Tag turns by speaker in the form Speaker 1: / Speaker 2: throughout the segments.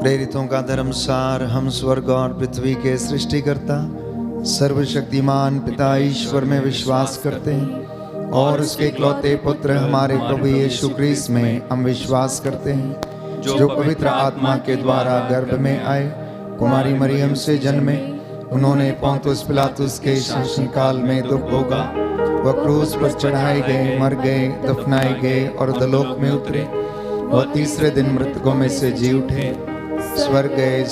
Speaker 1: प्रेरितों का धर्मसार, हम स्वर्ग और पृथ्वी के सृष्टिकर्ता सर्वशक्तिमान पिता ईश्वर में विश्वास करते हैं और उसके इकलौते पुत्र हमारे प्रभु यीशु क्रिस्त में हम विश्वास करते हैं, जो पवित्र आत्मा के द्वारा गर्भ में आए, कुमारी मरियम से जन्मे, उन्होंने पोंतुस पिलातुस के शासनकाल में दुख भोगा, वह क्रूस पर चढ़ाए गए, मर गए, दफनाए गए और अधोलोक में उतरे, वह तीसरे दिन मृतकों में से जी उठे, स्वर्ग गए,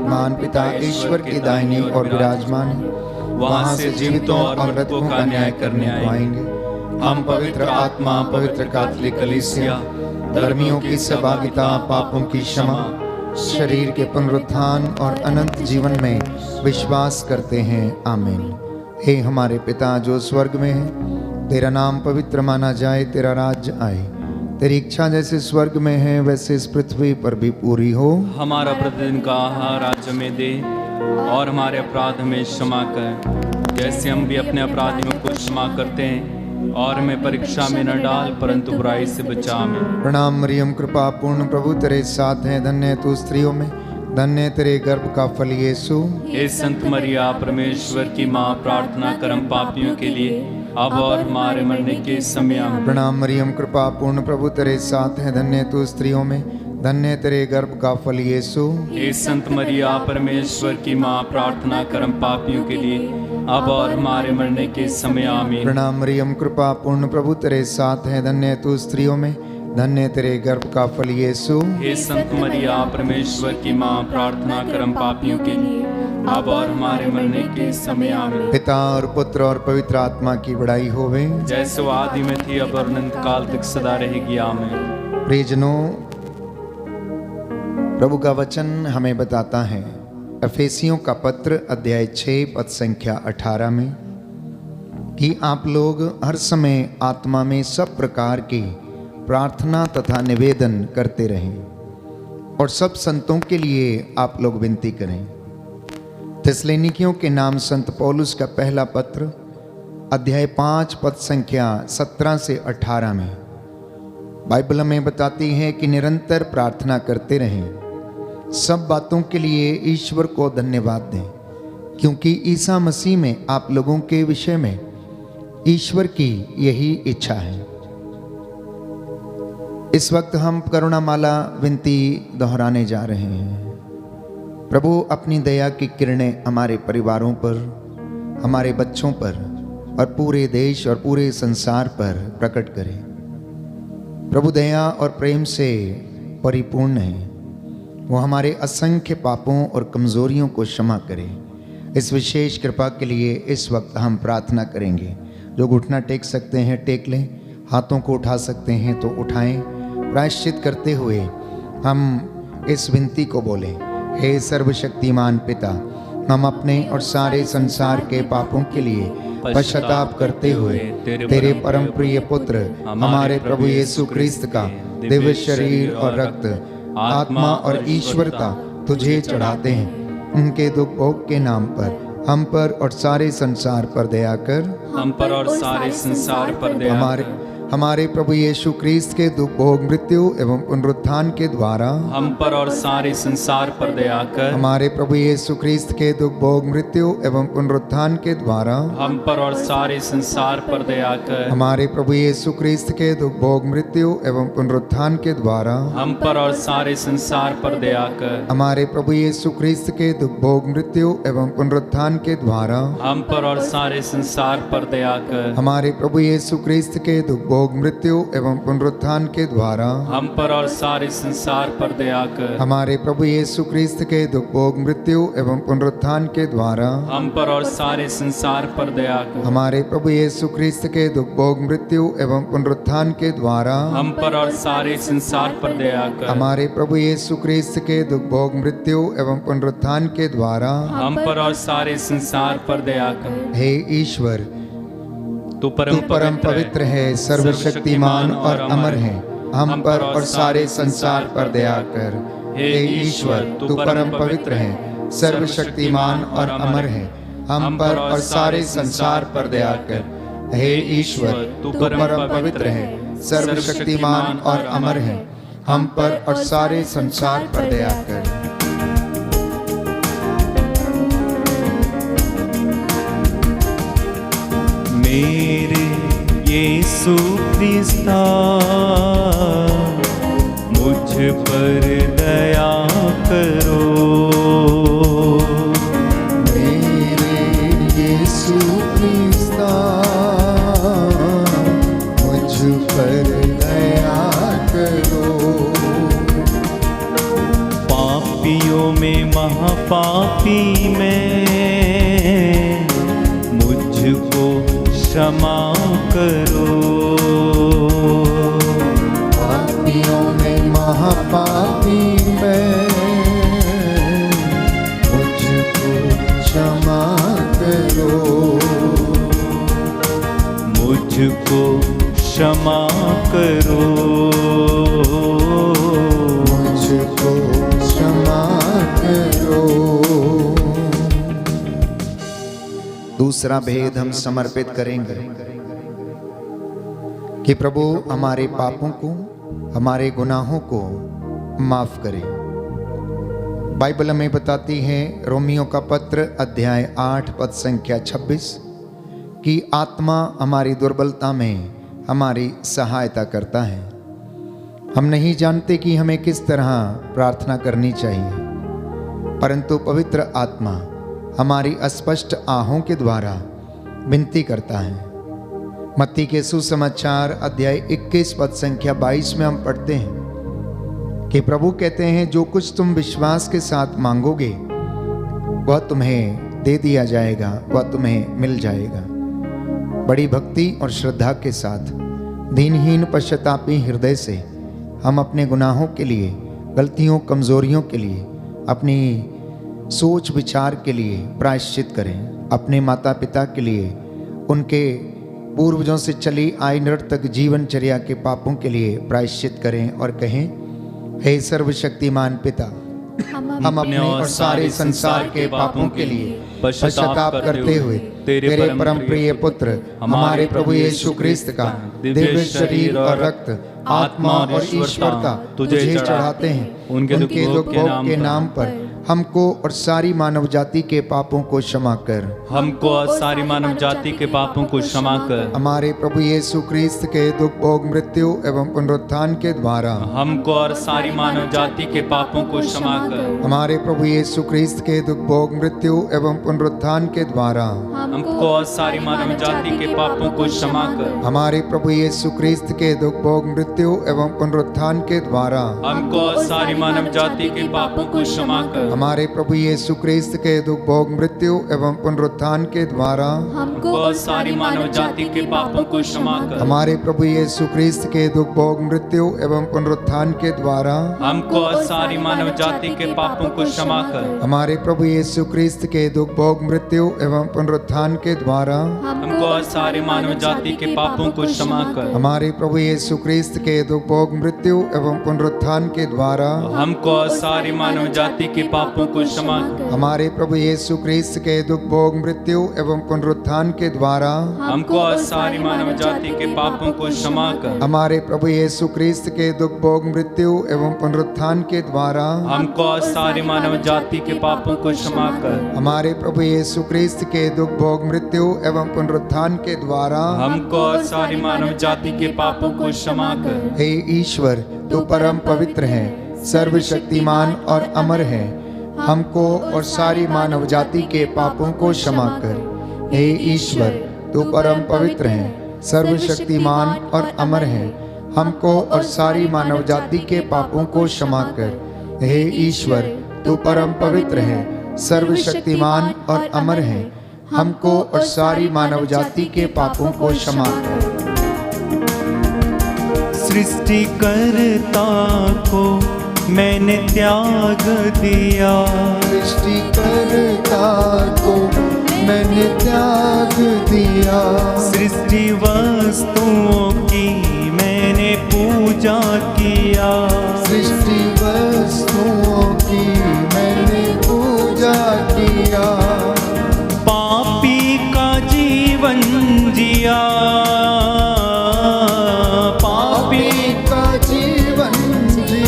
Speaker 1: मान पिता ईश्वर की दाहिनी और विराजमान है, वहां से जीवितों और मृतकों का न्याय करने आएंगे। हम पवित्र आत्मा, पवित्र कैथोलिक कलीसिया, धर्मियों की सहभागिता, पापों की क्षमा, शरीर के पुनरुत्थान और अनंत जीवन में विश्वास करते हैं। आमीन। हे हमारे पिता जो स्वर्ग में है, तेरा नाम पवित्र माना जाए, तेरा राज्य आए, तेरी इच्छा जैसे स्वर्ग में है वैसे इस पृथ्वी पर भी पूरी हो।
Speaker 2: हमारा प्रतिदिन का आहार आज हमें दे और हमारे अपराध हमें क्षमा कर, जैसे हम भी अपने अपराधियों को क्षमा करते हैं, और हमें परीक्षा में न डाल परंतु बुराई से बचा हमें।
Speaker 1: प्रणाम मरियम, कृपा पूर्ण प्रभु तेरे साथ है, धन्य तू स्त्रियों में, धन्य तेरे गर्भ का फल यीशु।
Speaker 2: हे संत मरिया परमेश्वर की माँ, प्रार्थना कर हम पापियों के लिए अब और हमारे मरने के समय आमीन।
Speaker 1: प्रणाम मरियम, कृपा पूर्ण प्रभु तेरे साथ है, धन्य तू स्त्रियों में, धन्य तेरे गर्भ का फल यीशु।
Speaker 2: हे संत मरिया परमेश्वर की माँ, प्रार्थना कर हम पापियों के लिए अब और हमारे मरने के समय आमीन।
Speaker 1: प्रणाम मरियम, कृपा पूर्ण प्रभु तेरे साथ है, धन्य तू स्त्रियों में, धन्य तेरे गर्भ का फल यीशु।
Speaker 2: हे संत मरिया परमेश्वर की माँ, प्रार्थना कर हम पापियों के लिए अब और हमारे मरने के समय आमीन।
Speaker 1: पिता और पुत्र और पवित्र आत्मा की बड़ाई होवे,
Speaker 2: जैसे वो आदि में थी अब और अनंत काल तक सदा रहेगी। आमीन।
Speaker 1: प्रियजनों, प्रभु का वचन हमें बताता है एफेसियों का पत्र अध्याय 6 पद संख्या 18 में कि आप लोग हर समय आत्मा में सब प्रकार की प्रार्थना तथा निवेदन करते रहें और सब संतों के लिए आप लोग विनती करें। थिस्सलुनीकियों के नाम संत पौलुस का पहला पत्र अध्याय 5 पद संख्या 17 से 18 में बाइबल हमें बताती है कि निरंतर प्रार्थना करते रहें, सब बातों के लिए ईश्वर को धन्यवाद दें, क्योंकि ईसा मसीह में आप लोगों के विषय में ईश्वर की यही इच्छा है। इस वक्त हम करुणामाला विनती दोहराने जा रहे हैं। प्रभु अपनी दया की किरणें हमारे परिवारों पर, हमारे बच्चों पर और पूरे देश और पूरे संसार पर प्रकट करें। प्रभु दया और प्रेम से परिपूर्ण है, वो हमारे असंख्य पापों और कमजोरियों को क्षमा करे। इस विशेष कृपा के लिए इस वक्त हम प्रार्थना करेंगे। जो घुटना टेक सकते हैं टेक लें, हाथों को उठा सकते हैं तो उठाएं। प्रायश्चित करते हुए हम इस विनती को बोलें, हे सर्वशक्तिमान पिता, हम अपने और सारे संसार के पापों के लिए पश्चाताप करते हुए तेरे परम प्रिय पुत्र हमारे प्रभु यीशु क्रिस्त का दिव्य शरीर और रक्त, आत्मा और ईश्वरता तुझे चढ़ाते हैं। उनके दुख भोग के नाम पर हम पर और सारे संसार पर दया कर।
Speaker 2: हम पर और सारे संसार पर दया कर।
Speaker 1: हमारे प्रभु यीशु क्रिस्त के दुख भोग, मृत्यु एवं पुनरुत्थान के द्वारा
Speaker 2: हम पर और सारे संसार पर दया कर।
Speaker 1: हमारे प्रभु यीशु क्रिस्त के दुख भोग, मृत्यु एवं पुनरुत्थान के द्वारा
Speaker 2: हम पर और सारे संसार पर दया कर।
Speaker 1: हमारे प्रभु यीशु क्रिस्त के दुख भोग, मृत्यु एवं पुनरुत्थान के द्वारा
Speaker 2: हम पर और सारे संसार पर दया कर।
Speaker 1: हमारे प्रभु यीशु क्रिस्त के दुख भोग, मृत्यु एवं पुनरुत्थान के द्वारा
Speaker 2: हम पर और सारे संसार पर दया कर।
Speaker 1: हमारे प्रभु यीशु क्रिस्त के दुख भोग, मृत्यु एवं पुनरुत्थान के द्वारा
Speaker 2: हम पर और सारे संसार पर दया कर।
Speaker 1: हमारे प्रभु यीशु क्रिस्त के दुख भोग, मृत्यु एवं पुनरुत्थान के द्वारा
Speaker 2: हम पर और सारे संसार पर दया कर।
Speaker 1: हमारे प्रभु यीशु क्रिस्त के दुख भोग, मृत्यु एवं पुनरुत्थान के द्वारा
Speaker 2: हम पर और सारे संसार पर दया कर।
Speaker 1: हमारे प्रभु यीशु क्रिस्त के दुख भोग, मृत्यु एवं पुनरुत्थान के द्वारा
Speaker 2: हम पर और सारे संसार पर दया कर।
Speaker 1: हे ईश्वर,
Speaker 2: तू
Speaker 1: परम पवित्र है, सर्वशक्तिमान और अमर है, हम पर और सारे संसार पर दया कर। हे ईश्वर, तू परम पवित्र है, सर्वशक्तिमान और अमर है, हम पर और सारे संसार पर दया कर। हे ईश्वर, तू परम पवित्र है, सर्वशक्तिमान और अमर है, हम पर और सारे संसार पर दया कर।
Speaker 2: मेरे यीशु क्रिस्ता मुझ पर दया करो।
Speaker 1: मेरे यीशु क्रिस्ता मुझ पर दया करो।
Speaker 2: पापियों में महापापी में मुझको क्षमा करो।
Speaker 1: पापियों में महापापी में मुझको क्षमा करो।
Speaker 2: मुझको क्षमा करो।
Speaker 1: मुझको क्षमा करो। दूसरा भेद हम समर्पित करेंगे कि प्रभु हमारे पापों को, हमारे गुनाहों को माफ करे। बाइबल हमें बताती है, रोमियो का पत्र अध्याय 8 पद संख्या 26, कि आत्मा हमारी दुर्बलता में हमारी सहायता करता है। हम नहीं जानते कि हमें किस तरह प्रार्थना करनी चाहिए, परंतु पवित्र आत्मा हमारी अस्पष्ट आहों के द्वारा विनती करता है। मत्ती के सुसमाचार अध्याय 21 पद संख्या 22 में हम पढ़ते हैं कि प्रभु कहते हैं, जो कुछ तुम विश्वास के साथ मांगोगे वह तुम्हें दे दिया जाएगा, वह तुम्हें मिल जाएगा। बड़ी भक्ति और श्रद्धा के साथ दीनहीन पश्चातापी हृदय से हम अपने गुनाहों के लिए, गलतियों, कमजोरियों के लिए, अपनी सोच विचार के लिए प्रायश्चित करें। अपने माता पिता के लिए, उनके पूर्वजों से चली आई निरर्थक जीवनचर्या के पापों के लिए प्रायश्चित करें और कहें, हे सर्वशक्तिमान पिता, हम अपने और सारे संसार के पापों के लिए पश्चाताप करते हुए तेरे परम प्रिय पुत्र हमारे प्रभु यीशु क्रिस्त का दिव्य शरीर और रक्त, आत्मा और ईश्वरता तुझे चढ़ाते हैं। उनके दुख भोग के नाम पर हमको और सारी मानव जाति के पापों को क्षमा कर।
Speaker 2: हमको और सारी मानव जाति के पापों को क्षमा कर।
Speaker 1: हमारे प्रभु यीशु क्रिस्त के दुख भोग, मृत्यु एवं पुनरुत्थान के द्वारा
Speaker 2: हमको और सारी मानव जाति के पापों को क्षमा कर।
Speaker 1: हमारे प्रभु यीशु क्रिस्त के दुख भोग, मृत्यु एवं पुनरुत्थान के द्वारा
Speaker 2: हमको और सारी मानव जाति के पापों को क्षमा कर।
Speaker 1: हमारे प्रभु यीशु क्रिस्त के दुख भोग, मृत्यु एवं पुनरुत्थान के द्वारा
Speaker 2: हमको और सारी मानव जाति के पापों को क्षमा कर।
Speaker 1: हमारे प्रभु यीशु क्रिस्त के दुख भोग, मृत्यु एवं पुनरुत्थान के द्वारा
Speaker 2: हमको और सारी मानव जाति के पापों को क्षमा कर।
Speaker 1: हमारे प्रभु यीशु क्रिस्त के दुख भोग, मृत्यु एवं पुनरुत्थान के द्वारा
Speaker 2: हमको और सारी मानव जाति के पापों को क्षमा कर।
Speaker 1: हमारे प्रभु यीशु क्रिस्त के दुख भोग, मृत्यु एवं पुनरुत्थान के द्वारा
Speaker 2: हमको और सारी मानव जाति के पापों को क्षमा कर।
Speaker 1: हमारे प्रभु यीशु क्रिस्त के दुख भोग, मृत्यु एवं पुनरुत्थान के द्वारा
Speaker 2: हमको और सारी मानव जाति के पापों को क्षमा कर।
Speaker 1: हमारे प्रभु यीशु क्रिस्त के दुख भोग, मृत्यु एवं पुनरुत्थान के द्वारा
Speaker 2: हमको और सारी मानव जाति के पापों को क्षमा कर।
Speaker 1: हमारे प्रभु यीशु क्रिस्त के दुख भोग, मृत्यु एवं पुनरुत्थान के द्वारा
Speaker 2: हमको और सारी मानव जाति के पापों को क्षमा कर।
Speaker 1: हमारे प्रभु यीशु क्रिस्त के दुख भोग, मृत्यु एवं पुनरुत्थान के द्वारा
Speaker 2: हमको और सारी मानव जाति के पापों को क्षमा कर।
Speaker 1: हे ईश्वर, तू परम पवित्र है, सर्वशक्तिमान और अमर है, हमको और सारी मानव जाति के पापों को क्षमा कर। हे ईश्वर, तू परम पवित्र है, सर्वशक्तिमान और अमर है, हमको और सारी मानव जाति के पापों को क्षमा कर। हे ईश्वर, तू परम पवित्र है, सर्वशक्तिमान और अमर है, हमको और सारी मानव जाति के पापों को क्षमा कर।
Speaker 2: सृष्टिकर्ता को मैंने त्याग दिया,
Speaker 1: सृष्टिकर्ता को मैंने त्याग दिया,
Speaker 2: सृष्टि वस्तुओं की मैंने पूजा किया,
Speaker 1: सृष्टि वस्तुओं की मैंने पूजा किया,
Speaker 2: पापी का जीवन जिया,
Speaker 1: पापी का जीवन जिया,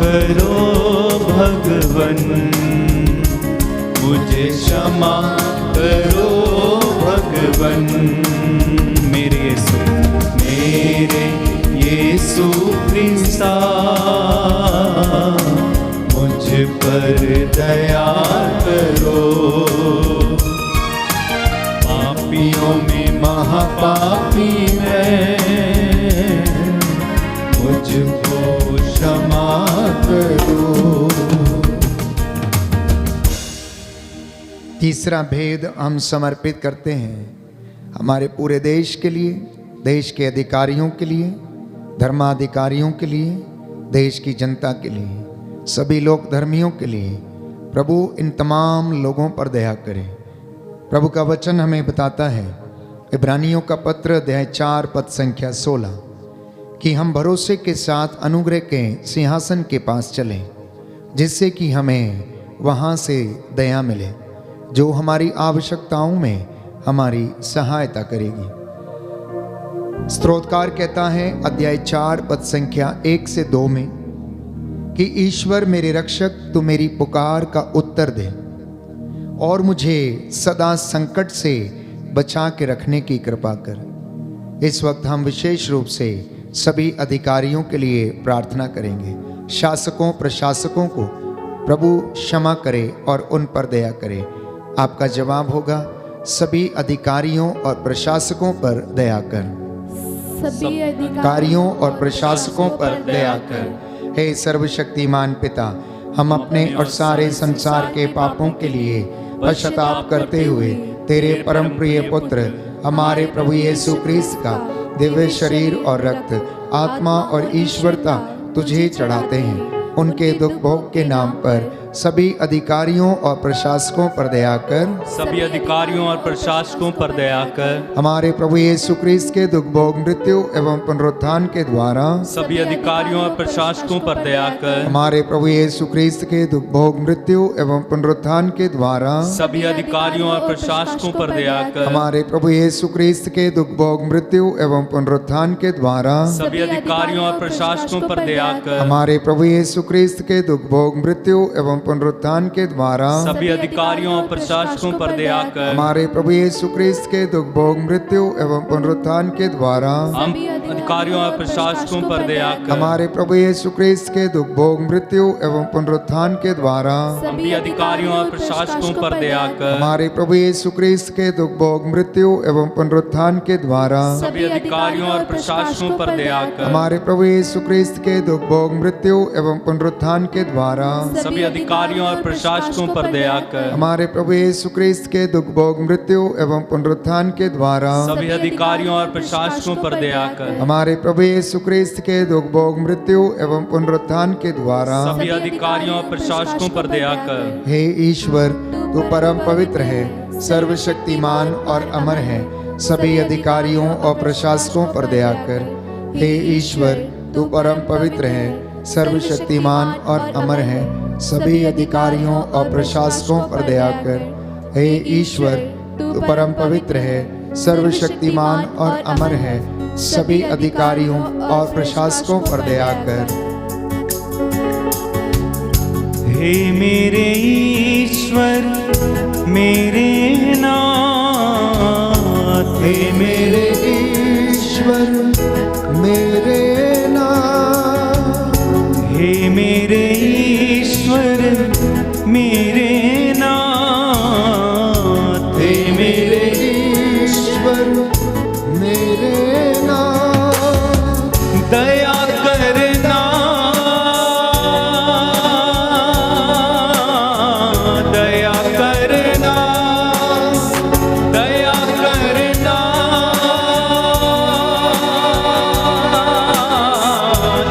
Speaker 2: करो भगवन, मुझे क्षमा करो भगवन। मेरे यीशु ख्रिस्ता, मुझ पर दया करो। पापियों में महापापी मैं, मुझको क्षमा करो।
Speaker 1: तीसरा भेद हम समर्पित करते हैं हमारे पूरे देश के लिए, देश के अधिकारियों के लिए, धर्माधिकारियों के लिए, देश की जनता के लिए, सभी लोग धर्मियों के लिए। प्रभु इन तमाम लोगों पर दया करें। प्रभु का वचन हमें बताता है, इब्रानियों का पत्र अध्याय 4 पद संख्या 16, कि हम भरोसे के साथ अनुग्रह के सिंहासन के पास चलें, जिससे कि हमें वहाँ से दया मिले, जो हमारी आवश्यकताओं में हमारी सहायता करेगी। स्तोत्रकार कहता है अध्याय 4 पद संख्या 1 से 2 में कि ईश्वर मेरे रक्षक, तू मेरी पुकार का उत्तर दे और मुझे सदा संकट से बचा के रखने की कृपा कर। इस वक्त हम विशेष रूप से सभी अधिकारियों के लिए प्रार्थना करेंगे। शासकों प्रशासकों को प्रभु क्षमा करे और उन पर दया करे। आपका जवाब होगा, सभी अधिकारियों और प्रशासकों पर दया कर।
Speaker 3: सभी
Speaker 1: अधिकारियों और प्रशासकों पर दया कर। हे सर्वशक्तिमान पिता, हम अपने और सारे संसार के पापों के लिए पश्चाताप करते हुए तेरे परम प्रिय पुत्र हमारे प्रभु यीशु ख्रिस्त का दिव्य शरीर और रक्त, आत्मा और ईश्वरता तुझे चढ़ाते हैं। उनके दुख भोग के नाम पर सभी अधिकारियों और प्रशासकों पर दया कर।
Speaker 2: सभी अधिकारियों और प्रशासकों पर दया कर।
Speaker 1: हमारे प्रभु यीशु ख्रिस्त के दुख भोग, मृत्यु एवं पुनरुत्थान के द्वारा
Speaker 2: सभी अधिकारियों और प्रशासकों पर दया कर।
Speaker 1: हमारे प्रभु यीशु ख्रिस्त के दुख भोग, मृत्यु एवं पुनरुत्थान के द्वारा
Speaker 2: सभी अधिकारियों और प्रशासकों पर दया कर।
Speaker 1: हमारे प्रभु यीशु ख्रिस्त के दुख भोग, मृत्यु एवं पुनरुत्थान के द्वारा
Speaker 2: सभी अधिकारियों और प्रशासकों पर दया कर।
Speaker 1: हमारे प्रभु यीशु ख्रिस्त के दुख भोग, मृत्यु एवं पुनरुत्थान के द्वारा
Speaker 2: सभी अधिकारियों और प्रशासकों पर दया कर।
Speaker 1: हमारे प्रभु यीशु ख्रिस्त के दुख भोग, मृत्यु एवं पुनरुत्थान के द्वारा
Speaker 2: हम अधिकारियों और प्रशासकों पर दया कर।
Speaker 1: हमारे प्रभु यीशु ख्रिस्त के दुख भोग, मृत्यु एवं पुनरुत्थान के द्वारा
Speaker 2: सभी अधिकारियों और प्रशासकों पर दया कर।
Speaker 1: हमारे प्रभु यीशु ख्रिस्त के दुख भोग, मृत्यु एवं पुनरुत्थान के द्वारा
Speaker 2: सभी अधिकारियों और प्रशासकों पर दया कर।
Speaker 1: हमारे प्रभु यीशु ख्रिस्त के दुख भोग, मृत्यु एवं पुनरुत्थान के द्वारा
Speaker 2: सभी अधिकारियों और प्रशासकों पर दया कर।
Speaker 1: हमारे प्रभु यीशु ख्रिस्त के दुख भोग, मृत्यु एवं पुनरुत्थान के द्वारा
Speaker 2: सभी अधिकारियों और प्रशासकों पर दया कर।
Speaker 1: हमारे प्रभु यीशु ख्रिस्त के दुख भोग, मृत्यु एवं पुनरुत्थान के द्वारा
Speaker 2: सभी अधिकारियों और प्रशासकों पर दया कर।
Speaker 1: हे ईश्वर, तू परम पवित्र है, सर्वशक्तिमान और अमर है। सभी अधिकारियों और प्रशासकों पर दया कर। हे ईश्वर, तू परम पवित्र है, सर्वशक्तिमान और अमर है। सभी अधिकारियों और प्रशासकों पर दया कर। हे ईश्वर, तू परम पवित्र है, सर्वशक्तिमान और अमर है। सभी अधिकारियों और प्रशासकों पर दया कर।
Speaker 2: हे मेरे ईश्वर, मेरे नाथ,
Speaker 1: हे मेरे ईश्वर, मेरे नाथ,
Speaker 2: हे मेरे ईश्वर, मेरे नाथ,
Speaker 1: हे मेरे ईश्वर, मेरे नाथ,
Speaker 2: दया करना, दया करना, दया करना,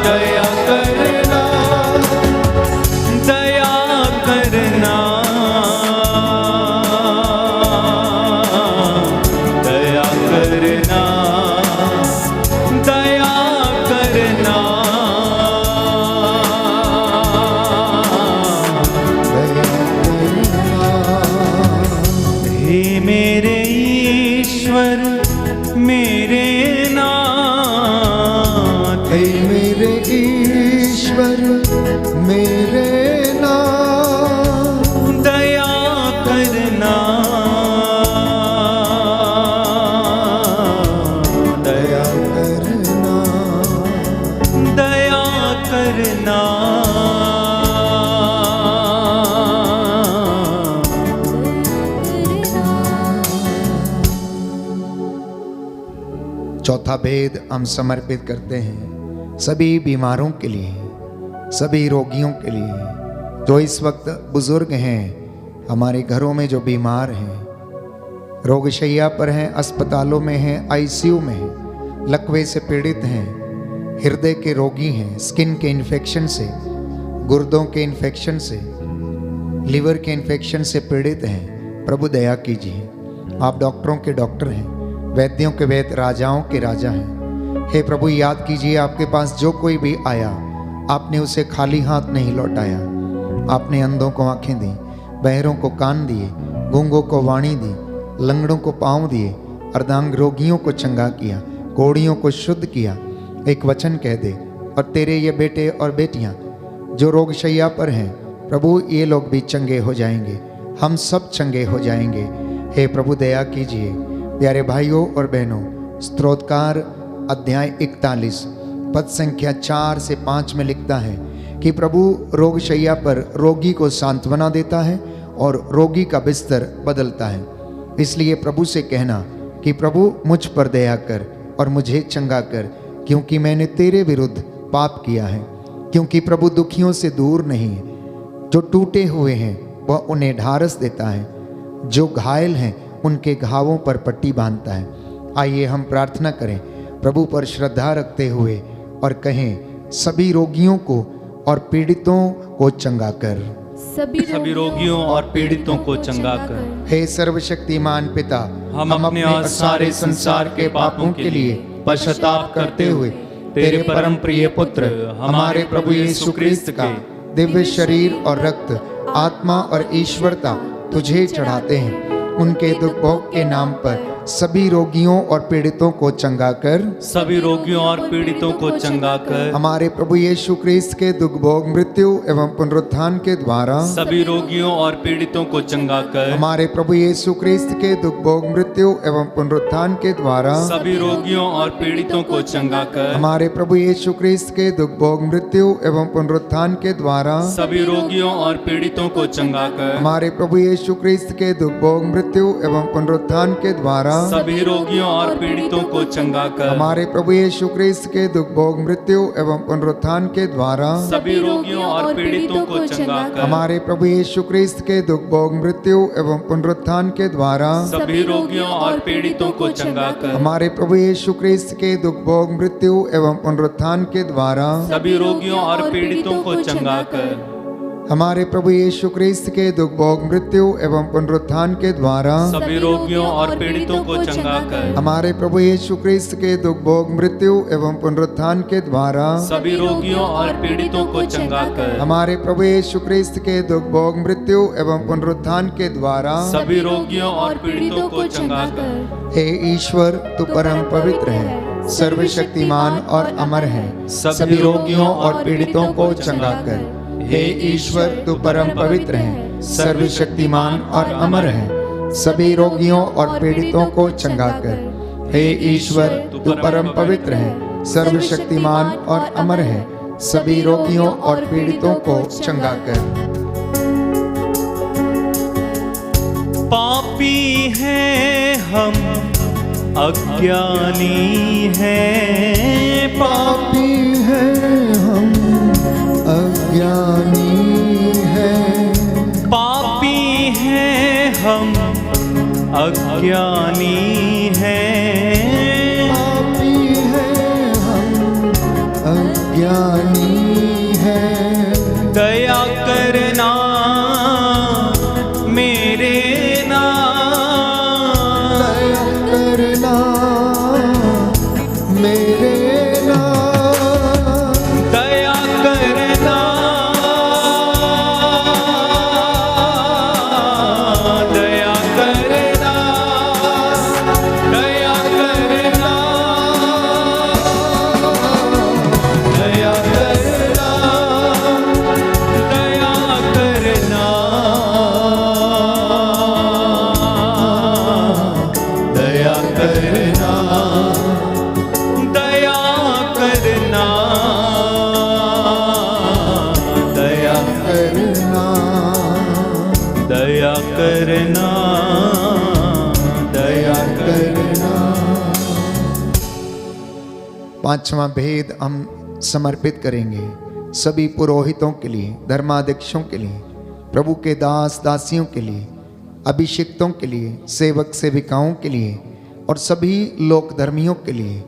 Speaker 2: दया करना, दया करना, दया करना, दया करना, हे मेरे ईश्वर, मेरे नाथ,
Speaker 1: हे मेरे ईश्वर, ईश्वर मेरे नाम
Speaker 2: दया करना,
Speaker 1: दया करना,
Speaker 2: दया करना।
Speaker 1: चौथा भेद हम समर्पित करते हैं सभी बीमारों के लिए, सभी रोगियों के लिए जो इस वक्त बुजुर्ग हैं, हमारे घरों में जो बीमार हैं, रोगशैया पर हैं, अस्पतालों में हैं, आईसीयू में हैं, लकवे से पीड़ित हैं, हृदय के रोगी हैं, स्किन के इन्फेक्शन से, गुर्दों के इन्फेक्शन से, लिवर के इन्फेक्शन से पीड़ित हैं। प्रभु दया कीजिए। आप डॉक्टरों के डॉक्टर हैं, वैद्यों के वैद्य, राजाओं के राजा हैं। हे प्रभु, याद कीजिए आपके पास जो कोई भी आया, आपने उसे खाली हाथ नहीं लौटाया। आपने अंधों को आंखें दी, बहरों को कान दिए, गूंगों को वाणी दी, लंगड़ों को पांव दिए, अर्धांग रोगियों को चंगा किया, कोढ़ियों को शुद्ध किया। एक वचन कह दे और तेरे ये बेटे और बेटियां जो रोगशैया पर हैं, प्रभु ये लोग भी चंगे हो जाएंगे, हम सब चंगे हो जाएंगे। हे प्रभु दया कीजिए। प्यारे भाइयों और बहनों, स्तोत्रकार अध्याय 41 पद संख्या 4 से 5 में लिखता है कि प्रभु रोगशैया पर रोगी को सांत्वना देता है और रोगी का बिस्तर बदलता है। इसलिए प्रभु से कहना कि प्रभु मुझ पर दया कर और मुझे चंगा कर, क्योंकि मैंने तेरे विरुद्ध पाप किया है। क्योंकि प्रभु दुखियों से दूर नहीं है, जो टूटे हुए हैं वह उन्हें ढारस देता है, जो घायल हैं उनके घावों पर पट्टी बांधता है। आइए हम प्रार्थना करें प्रभु पर श्रद्धा रखते हुए और कहें, सभी रोगियों को और पीड़ितों को चंगा कर,
Speaker 2: सभी रोगियों और पीड़ितों को चंगा कर।
Speaker 1: हे सर्वशक्तिमान पिता,
Speaker 2: हम अपने और सारे संसार के पापों के लिए पश्चाताप करते हुए तेरे परम प्रिय पुत्र हमारे प्रभु यीशु क्रिस्त का
Speaker 1: दिव्य शरीर और रक्त, आत्मा और ईश्वरता तुझे चढ़ाते हैं। उनके दुख भोग के नाम पर सभी रोगियों और पीड़ितों को चंगा कर,
Speaker 2: सभी रोगियों और पीड़ितों को चंगा कर।
Speaker 1: हमारे प्रभु यीशु क्रिस्त के दुख भोग, मृत्यु एवं पुनरुत्थान के द्वारा
Speaker 2: सभी रोगियों और पीड़ितों को चंगा कर।
Speaker 1: हमारे प्रभु यीशु क्रिस्त के दुख भोग, मृत्यु एवं पुनरुत्थान के द्वारा
Speaker 2: सभी रोगियों और पीड़ितों को चंगा कर।
Speaker 1: हमारे प्रभु यीशु क्रिस्त के दुख भोग, मृत्यु एवं पुनरुत्थान के द्वारा
Speaker 2: सभी रोगियों और पीड़ितों को चंगा कर।
Speaker 1: हमारे प्रभु यीशु क्रिस्त के दुख भोग, मृत्यु एवं पुनरुत्थान के द्वारा
Speaker 2: सभी रोगियों और पीड़ितों को चंगा कर।
Speaker 1: हमारे प्रभु यीशु क्रिस्त के दुख भोग, मृत्यु एवं पुनरुत्थान के द्वारा
Speaker 2: सभी रोगियों और पीड़ितों को चंगा कर।
Speaker 1: हमारे प्रभु यीशु क्रिस्त के दुख भोग, मृत्यु एवं पुनरुत्थान के द्वारा
Speaker 2: सभी रोगियों और पीड़ितों को चंगा कर।
Speaker 1: हमारे प्रभु यीशु क्रिस्त के दुख भोग, मृत्यु एवं पुनरुत्थान के द्वारा
Speaker 2: सभी रोगियों और पीड़ितों को चंगा कर।
Speaker 1: हमारे प्रभु यीशु क्रिस्त के दुख भोग, मृत्यु एवं पुनरुत्थान के द्वारा
Speaker 2: सभी रोगियों और पीड़ितों को चंगा कर।
Speaker 1: हमारे प्रभु यीशु क्रिस्त के दुख भोग, मृत्यु एवं पुनरुत्थान के द्वारा
Speaker 2: सभी रोगियों और पीड़ितों को चंगा कर।
Speaker 1: हमारे प्रभु यीशु क्रिस्त के दुख भोग, मृत्यु एवं पुनरुत्थान के द्वारा
Speaker 2: सभी रोगियों और पीड़ितों को चंगा कर।
Speaker 1: हे ईश्वर, तू परम पवित्र है, सर्वशक्तिमान और अमर है, सभी रोगियों और पीड़ितों को चंगा कर। हे ईश्वर, तू परम पवित्र है, सर्वशक्तिमान और अमर है, सभी रोगियों और पीड़ितों को चंगा कर। हे ईश्वर, तू परम पवित्र है, सर्वशक्तिमान और अमर है, सभी रोगियों और पीड़ितों को चंगा कर।
Speaker 2: पापी हैं हम, अज्ञानी हैं,
Speaker 1: पापी हैं हम, अज्ञानी हैं,
Speaker 2: पापी हैं हम, अज्ञानी हैं,
Speaker 1: पापी हैं हम, अज्ञानी हैं।
Speaker 2: दया करना मेरे नाम,
Speaker 1: दया करना मेरे नाम,
Speaker 2: दया करना, दया करना, दया करना, दया करना, करना, दया करना।
Speaker 1: पांचवा भेद हम समर्पित करेंगे सभी पुरोहितों के लिए, धर्माध्यक्षों के लिए, प्रभु के दास दासियों के लिए, अभिषिक्तों के लिए, सेवक सेविकाओं के लिए और सभी लोक धर्मियों के लिए।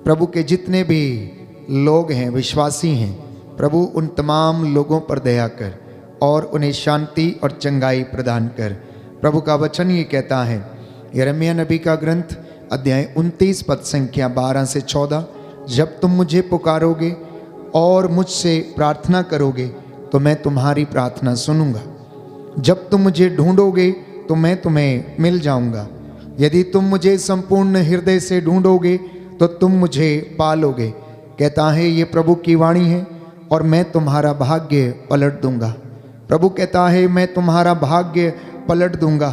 Speaker 1: प्रभु के जितने भी लोग हैं, विश्वासी हैं, प्रभु उन तमाम लोगों पर दया कर और उन्हें शांति और चंगाई प्रदान कर। प्रभु का वचन ये कहता है, यिर्मयाह नबी का ग्रंथ अध्याय 29 पद संख्या 12 से 14, जब तुम मुझे पुकारोगे और मुझसे प्रार्थना करोगे तो मैं तुम्हारी प्रार्थना सुनूंगा। जब तुम मुझे ढूंढोगे तो मैं तुम्हें मिल जाऊंगा। यदि तुम मुझे संपूर्ण हृदय से ढूंढोगे तो तुम मुझे पालोगे। कहता है ये प्रभु की वाणी है और मैं तुम्हारा भाग्य पलट दूंगा। प्रभु कहता है मैं तुम्हारा भाग्य पलट दूंगा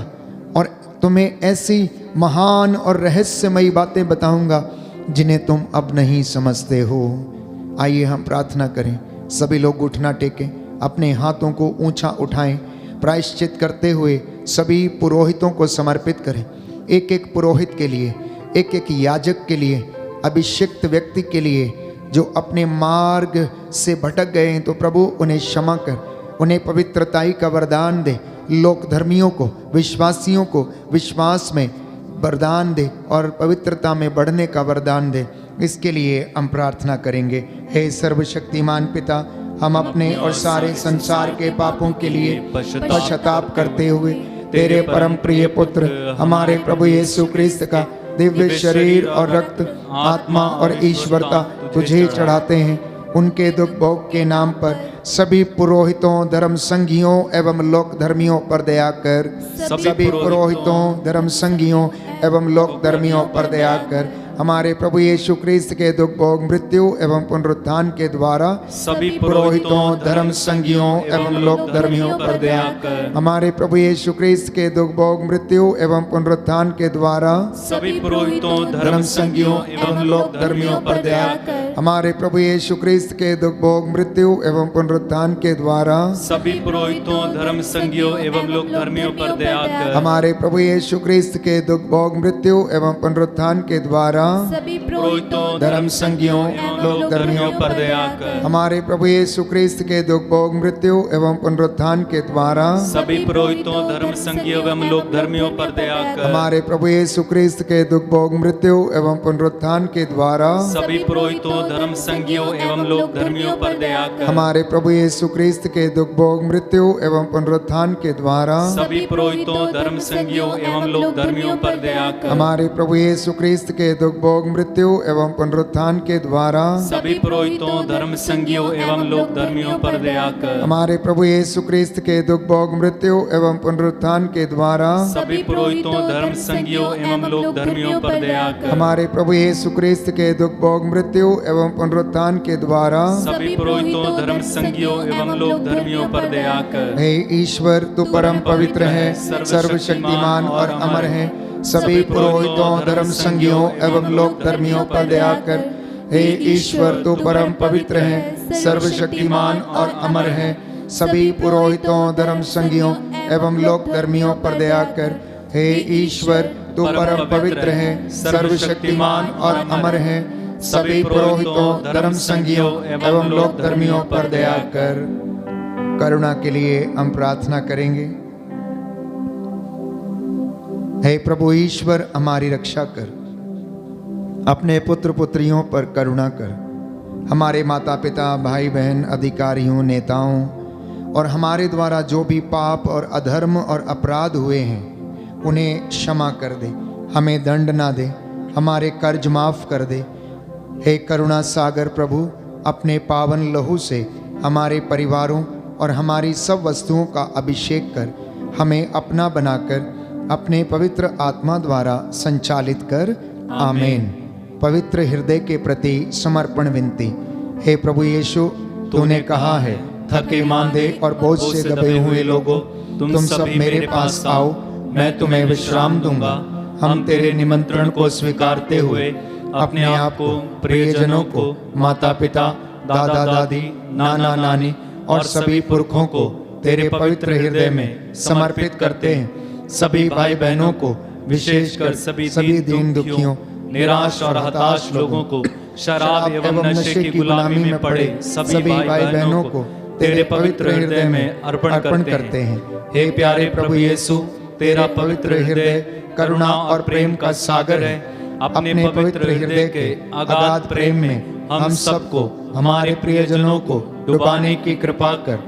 Speaker 1: और तुम्हें ऐसी महान और रहस्यमयी बातें बताऊंगा जिन्हें तुम अब नहीं समझते हो। आइए हम प्रार्थना करें। सभी लोग घुटना टेकें, अपने हाथों को ऊंचा उठाएं, प्रायश्चित करते हुए सभी पुरोहितों को समर्पित करें। एक एक पुरोहित के लिए, एक एक याजक के लिए, अभिषिक्त व्यक्ति के लिए जो अपने मार्ग से भटक गए हैं, तो प्रभु उन्हें क्षमा कर, उन्हें पवित्रताई का वरदान दे। लोक धर्मियों को, विश्वासियों को विश्वास में वरदान दे और पवित्रता में बढ़ने का वरदान दे। इसके लिए हम प्रार्थना करेंगे। हे सर्वशक्तिमान पिता, हम अपने और सारे संसार के पापों के लिए पश्चाताप करते हुए तेरे परम प्रिय पुत्र हमारे प्रभु यीशु क्रिस्त का दिव्य शरीर और रक्त, आत्मा और ईश्वरता तुझे चढ़ाते हैं। उनके दुख भोग के नाम पर सभी पुरोहितों, धर्म संघियों एवं लोक धर्मियों पर दया कर। सभी पुरोहितों, धर्म संघियों एवं लोक धर्मियों पर दया कर। हमारे प्रभु यीशु क्रिस्त के दुख भोग, मृत्यु एवं पुनरुत्थान के द्वारा
Speaker 2: सभी
Speaker 1: पुरोहितों, धर्म संघियों एवं लोक धर्मियों पर दया कर। हमारे प्रभु यीशु क्रिस्त के दुख भोग, मृत्यु एवं पुनरुत्थान के द्वारा
Speaker 2: सभी पुरोहितों, धर्म संघियों एवं लोक धर्मियों पर दया कर।
Speaker 1: हमारे प्रभु यीशु क्रिस्त के दुख भोग, मृत्यु एवं पुनरुत्थान के द्वारा
Speaker 2: सभी पुरोहितों, धर्म संघियों एवं लोक धर्मियों पर दया कर।
Speaker 1: हमारे प्रभु यीशु क्रिस्त के दुख भोग, मृत्यु एवं पुनरुत्थान के द्वारा
Speaker 3: सभी पुरोहितों,
Speaker 1: धर्म संघियों लोक धर्मियों पर दया कर। हमारे प्रभु यीशु क्रिस्त के दुख भोग, मृत्यु एवं पुनरुत्थान के द्वारा
Speaker 2: सभी पुरोहितों, धर्म संघियों एवं लोक धर्मियों पर दया कर।
Speaker 1: हमारे प्रभु यीशु क्रिस्त के दुख भोग, मृत्यु एवं पुनरुत्थान के द्वारा
Speaker 2: सभी पुरोहितों, धर्म संघियों एवं लोक धर्मियों पर दया कर।
Speaker 1: हमारे प्रभु यीशु क्रिस्त के दुख भोग, मृत्यु एवं पुनरुत्थान के द्वारा
Speaker 2: सभी पुरोहितों, धर्म संघियों एवं लोक धर्मियों पर दया कर।
Speaker 1: हमारे प्रभु यीशु क्रिस्त के दुख भोग, मृत्यु एवं पुनरुत्थान के द्वारा
Speaker 2: सभी पुरोहितों, धर्म संघियों एवं लोक धर्मियों पर दया कर।
Speaker 1: हमारे प्रभु यीशु क्रिस्त के दुख भोग, मृत्यु एवं पुनरुत्थान के द्वारा
Speaker 2: सभी पुरोहितों, धर्म संघियों एवं लोक धर्मियों पर दया कर।
Speaker 1: हमारे प्रभु यीशु क्रिस्त के दुख भोग, मृत्यु एवं पुनरुत्थान के द्वारा
Speaker 2: सभी पुरोहितों, धर्म संघियों एवं लोक धर्मियों पर दया कर।
Speaker 1: हे ईश्वर, तू परम पवित्र है, सर्वशक्तिमान और अमर है। सभी पुरोहितों, धर्म संघियों एवं लोक धर्मियों पर दया कर। हे ईश्वर, तू परम पवित्र है, सर्वशक्तिमान और अमर है। सभी पुरोहितों, धर्म संघियों एवं लोक धर्मियों पर दया कर। हे ईश्वर, तू परम पवित्र है, सर्वशक्तिमान और अमर है। सभी पुरोहितों, धर्म संघियों एवं लोक धर्मियों पर दया कर। करुणा के लिए हम प्रार्थना करेंगे। हे प्रभु ईश्वर, हमारी रक्षा कर, अपने पुत्र पुत्रियों पर करुणा कर। हमारे माता पिता, भाई बहन, अधिकारियों, नेताओं और हमारे द्वारा जो भी पाप और अधर्म और अपराध हुए हैं उन्हें क्षमा कर दे, हमें दंड ना दे, हमारे कर्ज माफ कर दे। हे करुणा सागर प्रभु, अपने पावन लहू से हमारे परिवारों और हमारी सब वस्तुओं का अभिषेक कर, हमें अपना बनाकर अपने पवित्र आत्मा द्वारा संचालित कर। आमीन। पवित्र हृदय के प्रति समर्पण विनती। हे प्रभु यीशु, तूने कहा है, थके मांदे और बोझ से दबे हुए लोगों, तुम सब मेरे पास आओ, मैं तुम्हें विश्राम दूंगा। हम तेरे निमंत्रण को स्वीकारते हुए अपने आप को, प्रियजनों को, माता पिता, दादा दादी, नाना नानी और सभी पुरखों को तेरे पवित्र हृदय में समर्पित करते हैं।
Speaker 2: सभी भाई बहनों को, विशेषकर सभी दीन दुखियों, निराश और हताश लोगों को, शराब एवं नशे की गुलामी में पड़े सभी भाई बहनों को तेरे पवित्र हृदय में अर्पण करते हैं। हे प्यारे प्रभु यीशु, तेरा पवित्र हृदय करुणा और प्रेम का सागर है। अपने पवित्र हृदय के अगाध प्रेम में हम सबको, हमारे प्रियजनों को डुबाने की कृपा कर।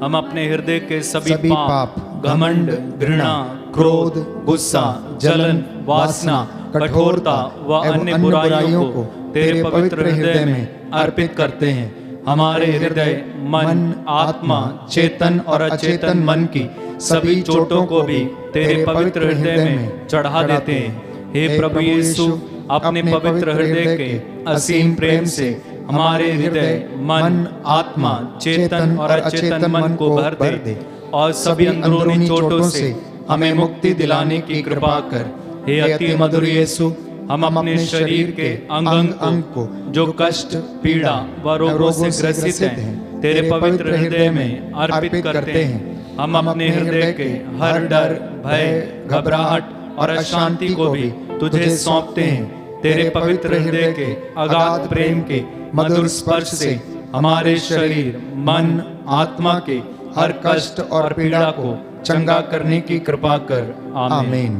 Speaker 2: हम अपने हृदय के सभी पाप, घमंड, घृणा, क्रोध, गुस्सा, जलन, वासना, कठोरता व अन्य बुराइयों को तेरे पवित्र हृदय में अर्पित करते हैं। हमारे हृदय, मन, आत्मा, चेतन और अचेतन मन की सभी चोटों को भी तेरे पवित्र हृदय में चढ़ा देते हैं। हे प्रभु यीशु, अपने पवित्र हृदय के असीम प्रेम से हमारे हृदय, मन, आत्मा, चेतन और अचेतन मन को भर दे और सभी अंदरूनी चोटों से हमें मुक्ति दिलाने की कृपा कर। हे अति मधुर यीशु, हम अपने शरीर के अंग अंग को जो कष्ट, पीड़ा व रोगों से ग्रसित हैं, तेरे पवित्र हृदय में अर्पित करते हैं। हम अपने हृदय के हर डर, भय, घबराहट और अशांति को भी तुझे सौंपते हैं। तेरे पवित्र हृदय के अगाध प्रेम के मधुर स्पर्श से हमारे शरीर, मन, आत्मा के हर कष्ट और पीड़ा को चंगा करने की कृपा कर। आमीन।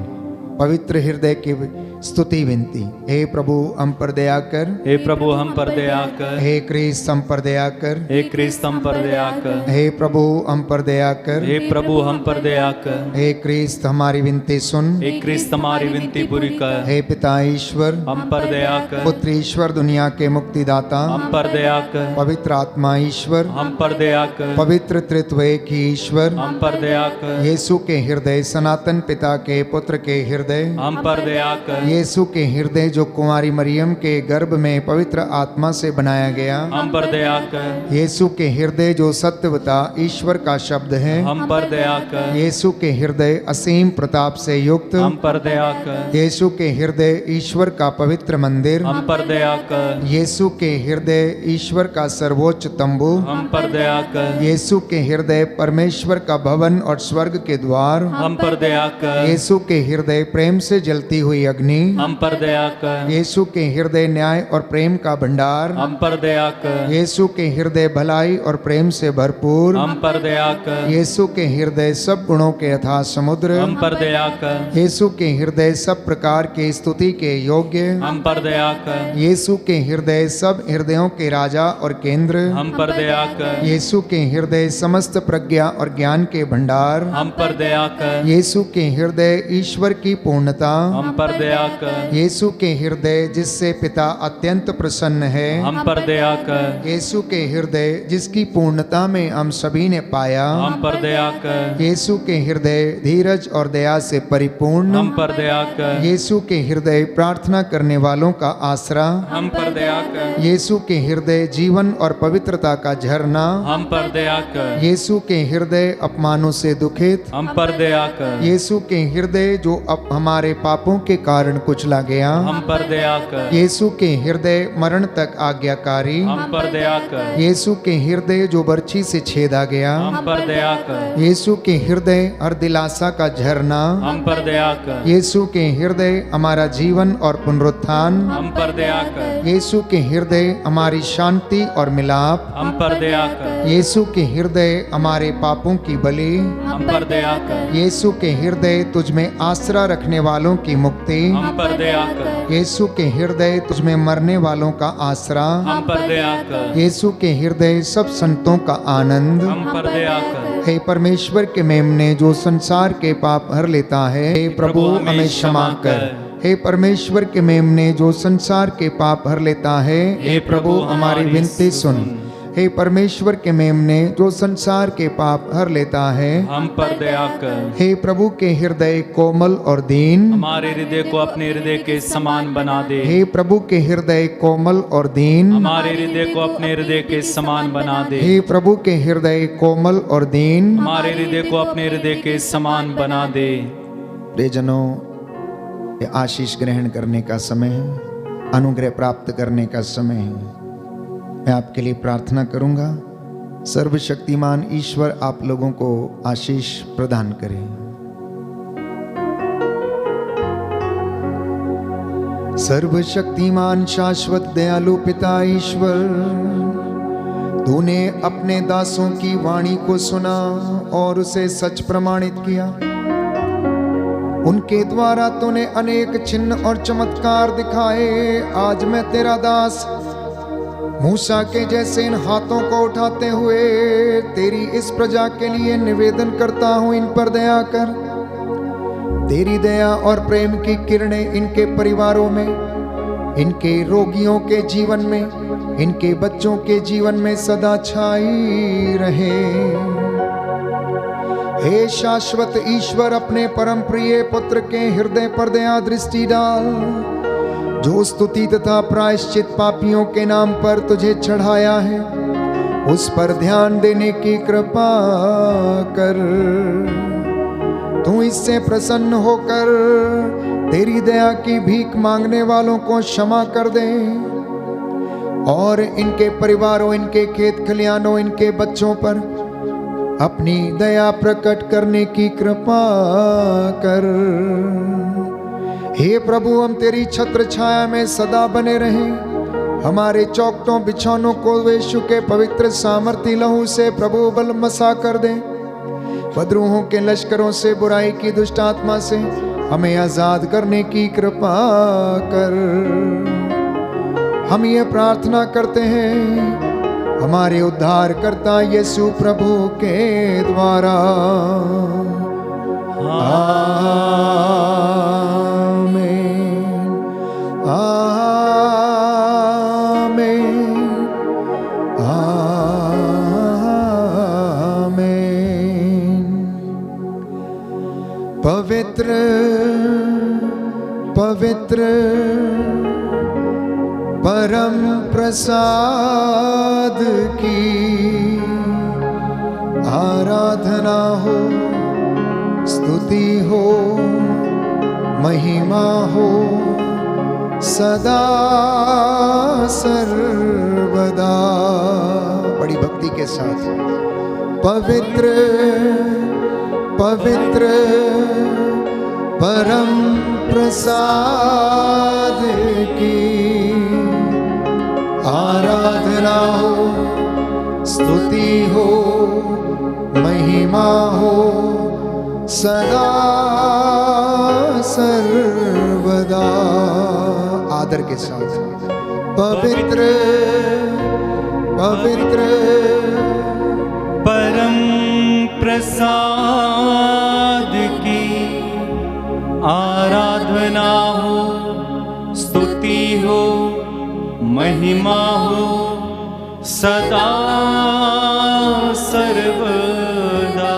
Speaker 1: पवित्र हृदय की स्तुति विनती। हे प्रभु हम पर दया कर,
Speaker 2: हे प्रभु हम पर दया कर।
Speaker 1: हे क्रिस्त हम पर दया कर,
Speaker 2: हे क्रिस्त हम पर दया कर।
Speaker 1: हे प्रभु हम पर दया कर,
Speaker 2: हे प्रभु हम पर दया कर।
Speaker 1: हे क्रिस्त हमारी विनती सुन,
Speaker 2: हे क्रिस्त हमारी विनती पूरी कर।
Speaker 1: हे पिता ईश्वर
Speaker 2: हम पर दया कर।
Speaker 1: पुत्र ईश्वर दुनिया के मुक्तिदाता
Speaker 2: हम पर दया कर।
Speaker 1: पवित्र आत्मा ईश्वर
Speaker 2: हम पर दया कर।
Speaker 1: पवित्र त्रित्व एक ही ईश्वर
Speaker 2: हम पर दया कर।
Speaker 1: यीशु के हृदय सनातन पिता के पुत्र के हृदय
Speaker 2: हम पर दया कर।
Speaker 1: यीशु के हृदय जो कुंवारी मरियम के गर्भ में पवित्र आत्मा से बनाया गया
Speaker 2: हम पर दया कर।
Speaker 1: यीशु के हृदय जो सत्यवता ईश्वर का शब्द है
Speaker 2: हम पर दया कर।
Speaker 1: यीशु के हृदय असीम प्रताप से युक्त
Speaker 2: हम पर दया कर।
Speaker 1: यीशु के हृदय ईश्वर का पवित्र मंदिर
Speaker 2: हम पर दया कर।
Speaker 1: यीशु के हृदय ईश्वर का सर्वोच्च तंबू
Speaker 2: हम पर दया कर।
Speaker 1: यीशु के हृदय परमेश्वर का भवन और स्वर्ग के द्वार
Speaker 2: हम पर दया कर।
Speaker 1: यीशु के हृदय प्रेम से जलती हुई अग्नि
Speaker 2: हम पर दया कर।
Speaker 1: यीशु के हृदय न्याय और प्रेम का भंडार
Speaker 2: हम पर दया कर।
Speaker 1: यीशु के हृदय भलाई और प्रेम से भरपूर
Speaker 2: हम पर दया कर।
Speaker 1: यीशु के हृदय सब गुणों के अथाह समुद्र
Speaker 2: हम पर दया कर।
Speaker 1: यीशु के हृदय सब प्रकार के स्तुति के योग्य
Speaker 2: हम पर दया कर।
Speaker 1: यीशु के हृदय सब हृदयों के राजा और केंद्र
Speaker 2: हम पर दया कर।
Speaker 1: यीशु के हृदय समस्त प्रज्ञा और ज्ञान के भंडार
Speaker 2: हम पर दया कर।
Speaker 1: यीशु के हृदय ईश्वर की पूर्णता
Speaker 2: हम पर दया कर।
Speaker 1: यीशु के हृदय जिससे पिता अत्यंत प्रसन्न है
Speaker 2: हम पर दया कर।
Speaker 1: यीशु के हृदय जिसकी पूर्णता में हम सभी ने पाया
Speaker 2: हम पर दया कर।
Speaker 1: यीशु के हृदय धीरज और दया से परिपूर्ण
Speaker 2: हम पर दया कर।
Speaker 1: यीशु के हृदय प्रार्थना करने वालों का आसरा
Speaker 2: हम पर दया कर।
Speaker 1: यीशु के हृदय जीवन और पवित्रता का झरना
Speaker 2: हम पर दया कर।
Speaker 1: यीशु के हृदय अपमानों से दुखित
Speaker 2: हम पर दया कर।
Speaker 1: यीशु के हृदय जो अब हमारे पापों के कारण कुचला गया
Speaker 2: हम पर दया कर।
Speaker 1: यीशु के हृदय मरण तक आज्ञाकारी
Speaker 2: हम पर दया कर।
Speaker 1: यीशु के हृदय जो बर्छी से छेदा गया
Speaker 2: हम पर दया कर।
Speaker 1: यीशु के हृदय हर दिलासा का झरना
Speaker 2: हम पर दया कर।
Speaker 1: यीशु के हृदय हमारा जीवन और पुनरुत्थान
Speaker 2: हम पर दया कर।
Speaker 1: यीशु के हृदय हमारी शांति और मिलाप
Speaker 2: हम पर दया कर।
Speaker 1: यीशु के हृदय हमारे पापों की बलि
Speaker 2: हम पर दया कर।
Speaker 1: यीशु के हृदय तुझ में आसरा रखने वालों की मुक्ति
Speaker 2: हम पर दया कर।
Speaker 1: यीशु के हृदय तुझ में मरने वालों का आसरा
Speaker 2: हम पर दया कर।
Speaker 1: यीशु के हृदय सब संतों का आनंद
Speaker 2: हम पर दया कर।
Speaker 1: हे परमेश्वर के मेमने जो संसार के पाप हर लेता है हे प्रभु हमें क्षमा कर। हे परमेश्वर के मेमने जो संसार के पाप हर लेता है हे प्रभु हमारी विनती सुन। हे परमेश्वर के मेमने जो संसार के पाप हर लेता है
Speaker 2: हम पर दया कर।
Speaker 1: हे प्रभु के हृदय कोमल और दीन
Speaker 2: हमारे हृदय को अपने हृदय के समान बना दे।
Speaker 1: हे प्रभु के हृदय कोमल और दीन
Speaker 2: हमारे हृदय को अपने हृदय के समान बना दे।
Speaker 1: हे प्रभु के हृदय कोमल और दीन
Speaker 2: हमारे हृदय को अपने हृदय के समान बना दे।
Speaker 1: प्रियजनों, ये आशीष ग्रहण करने का समय है, अनुग्रह प्राप्त करने का समय है। मैं आपके लिए प्रार्थना करूंगा, सर्वशक्तिमान ईश्वर आप लोगों को आशीष प्रदान करे। सर्वशक्तिमान शाश्वत दयालु पिता ईश्वर, तूने अपने दासों की वाणी को सुना और उसे सच प्रमाणित किया। उनके द्वारा तूने अनेक चिन्ह और चमत्कार दिखाए। आज मैं तेरा दास मूसा के जैसे इन हाथों को उठाते हुए तेरी इस प्रजा के लिए निवेदन करता हूं, इन पर दया कर। तेरी दया और प्रेम की किरणें इनके परिवारों में, इनके रोगियों के जीवन में, इनके बच्चों के जीवन में सदा छाई रहे। हे शाश्वत ईश्वर, अपने परम प्रिय पुत्र के हृदय पर दया दृष्टि डाल, जो स्तुति तथा प्रायश्चित पापियों के नाम पर तुझे चढ़ाया है, उस पर ध्यान देने की कृपा कर। तू इससे प्रसन्न होकर तेरी दया की भीख मांगने वालों को क्षमा कर दे और इनके परिवारों, इनके खेत खलियानों, इनके बच्चों पर अपनी दया प्रकट करने की कृपा कर। हे प्रभु, हम तेरी छत्र छाया में सदा बने रहें। हमारे चौखटों बिछौनों को यीशु के पवित्र सामर्थी लहू से प्रभु बलमसा कर दे। बदरूहों के लश्करों से, बुराई की दुष्ट आत्मा से हमें आजाद करने की कृपा कर। हम ये प्रार्थना करते हैं हमारे उद्धारकर्ता यीशु प्रभु के द्वारा। आमीन, आमीन, आमीन। पवित्र पवित्र परम प्रसाद की आराधना हो, स्तुति हो, महिमा हो सदा सर्वदा। बड़ी भक्ति के साथ पवित्र पवित्र परम प्रसाद की आराधना हो, स्तुति हो, महिमा हो सदा सर्वदा। आदर के साथ पवित्र पवित्र
Speaker 3: परम प्रसाद की आराधना हो, स्तुति हो, महिमा हो सदा सर्वदा।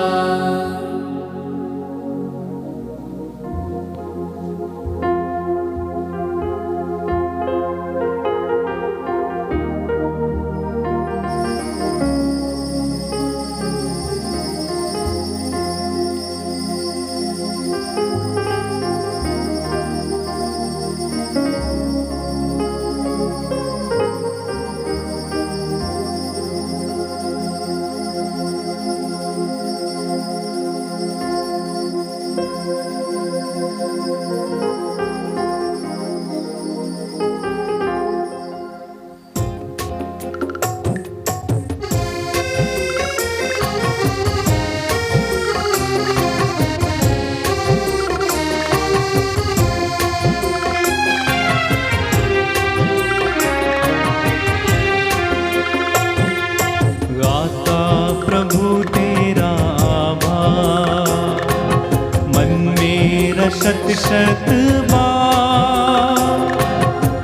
Speaker 3: शत शत बार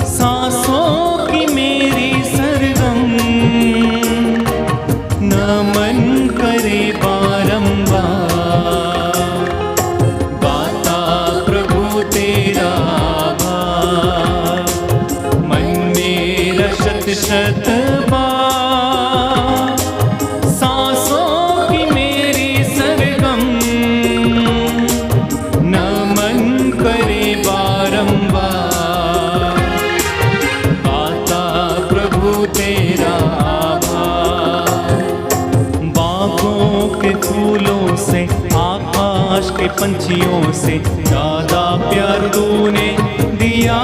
Speaker 3: सांसों की मेरी सरगम नमन करे बारंबार। गाता प्रभु तेरा आभार, मन मेरा शत शत बार सांसों की मेरी सरगम नमन करे बारंबार। गाता प्रभु तेरा आभार। बागों के फूलों से, आकाश के पंछियों से ज्यादा प्यार तूने दिया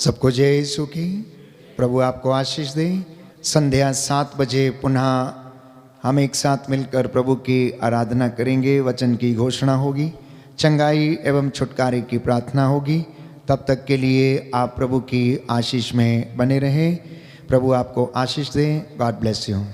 Speaker 1: सबको जय यीशु की। प्रभु आपको आशीष दे। संध्या 7 बजे पुनः हम एक साथ मिलकर प्रभु की आराधना करेंगे। वचन की घोषणा होगी, चंगाई एवं छुटकारे की प्रार्थना होगी। तब तक के लिए आप प्रभु की आशीष में बने रहें। प्रभु आपको आशीष दे। God bless you.